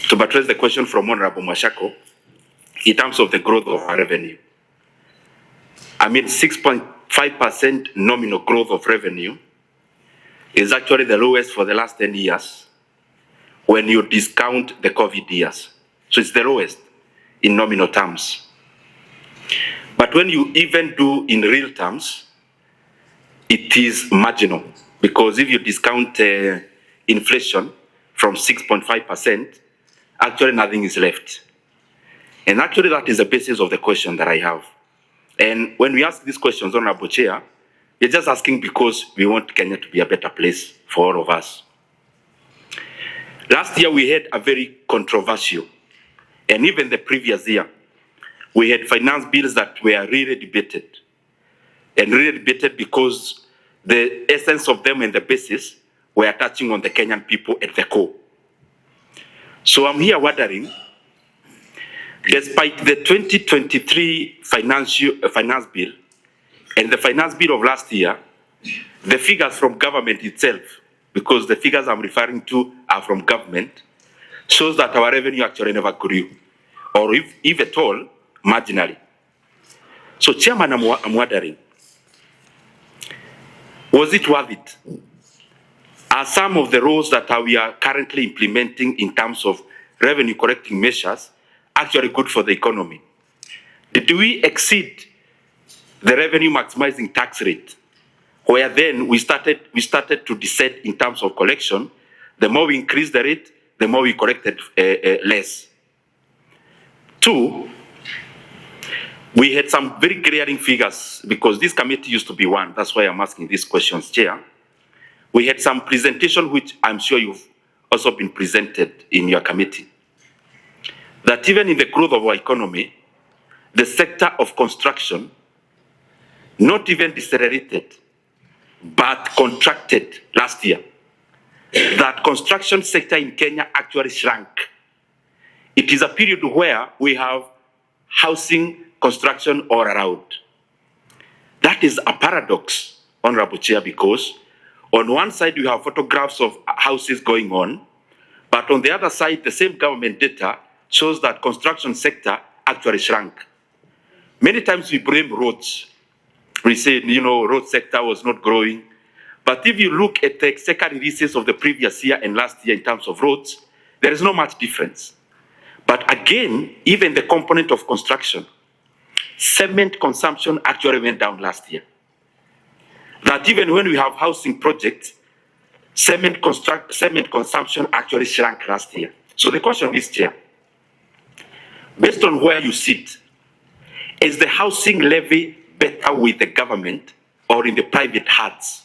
to address the question from Honorable Mashako, in terms of the growth of our revenue. I mean, 6.5% nominal growth of revenue is actually the lowest for the last 10 years when you discount the COVID years. So it's the lowest in nominal terms. But when you even do in real terms, it is marginal, because if you discount inflation from 6.5%, actually nothing is left. And actually that is the basis of the question that I have. And when we ask these questions, Honorable Chair, we're just asking because we want Kenya to be a better place for all of us. Last year we had a very controversial, and even the previous year, we had finance bills that were really debated. And really debated because the essence of them and the basis were touching on the Kenyan people at the core. So I'm here wondering, despite the 2023 finance bill and the finance bill of last year, the figures from government itself, because the figures I'm referring to are from government, shows that our revenue actually never grew, or if at all, marginally. So Chairman, I'm wondering, was it worth it? Are some of the rules that we are currently implementing in terms of revenue correcting measures actually good for the economy? Did we exceed the revenue maximizing tax rate, where then we started to descend in terms of collection? The more we increased the rate, the more we collected less. Two, we had some very glaring figures, because this committee used to be one. That's why I'm asking these questions, Chair. We had some presentation, which I'm sure you've also been presented in your committee, that even in the growth of our economy, the sector of construction not even decelerated, but contracted last year. That construction sector in Kenya actually shrank. It is a period where we have housing construction all around. That is a paradox, Honorable Chair, because on one side you have photographs of houses going on, but on the other side, the same government data shows that construction sector actually shrank. Many times we blame roads. We say, road sector was not growing. But if you look at the sector releases of the previous year and last year in terms of roads, there is not much difference. But again, even the component of construction, cement consumption actually went down last year. That even when we have housing projects, cement consumption actually shrank last year. So the question is, Chair, based on where you sit, is the housing levy better with the government or in the private hands?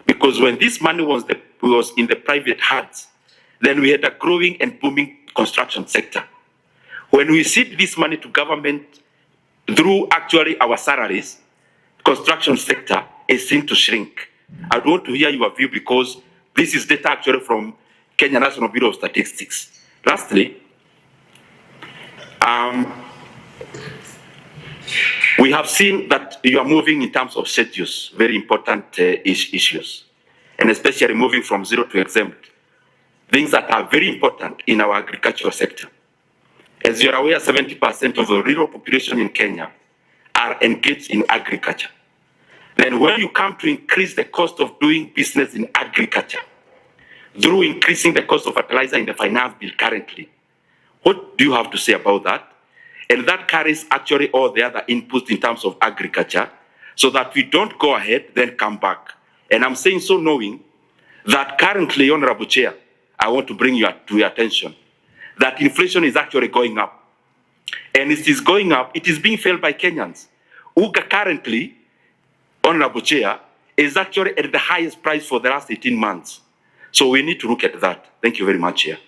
Because when this money was in the private hands, then we had a growing and booming construction sector. When we cede this money to government through actually our salaries, construction sector is seen to shrink. I would want to hear your view, because this is data actually from Kenya National Bureau of Statistics. Lastly, we have seen that you are moving in terms of schedules, very important issues, and especially moving from zero to exempt, things that are very important in our agricultural sector. As you're aware, 70% of the rural population in Kenya are engaged in agriculture. Then when you come to increase the cost of doing business in agriculture through increasing the cost of fertilizer in the finance bill currently, what do you have to say about that? And that carries actually all the other inputs in terms of agriculture, so that we don't go ahead, then come back. And I'm saying so knowing that currently, Honorable Chair, I want to bring you to your attention that inflation is actually going up. And it is going up, it is being felt by Kenyans. UGA currently, Honorable Chair, is actually at the highest price for the last 18 months. So we need to look at that. Thank you very much, Chair.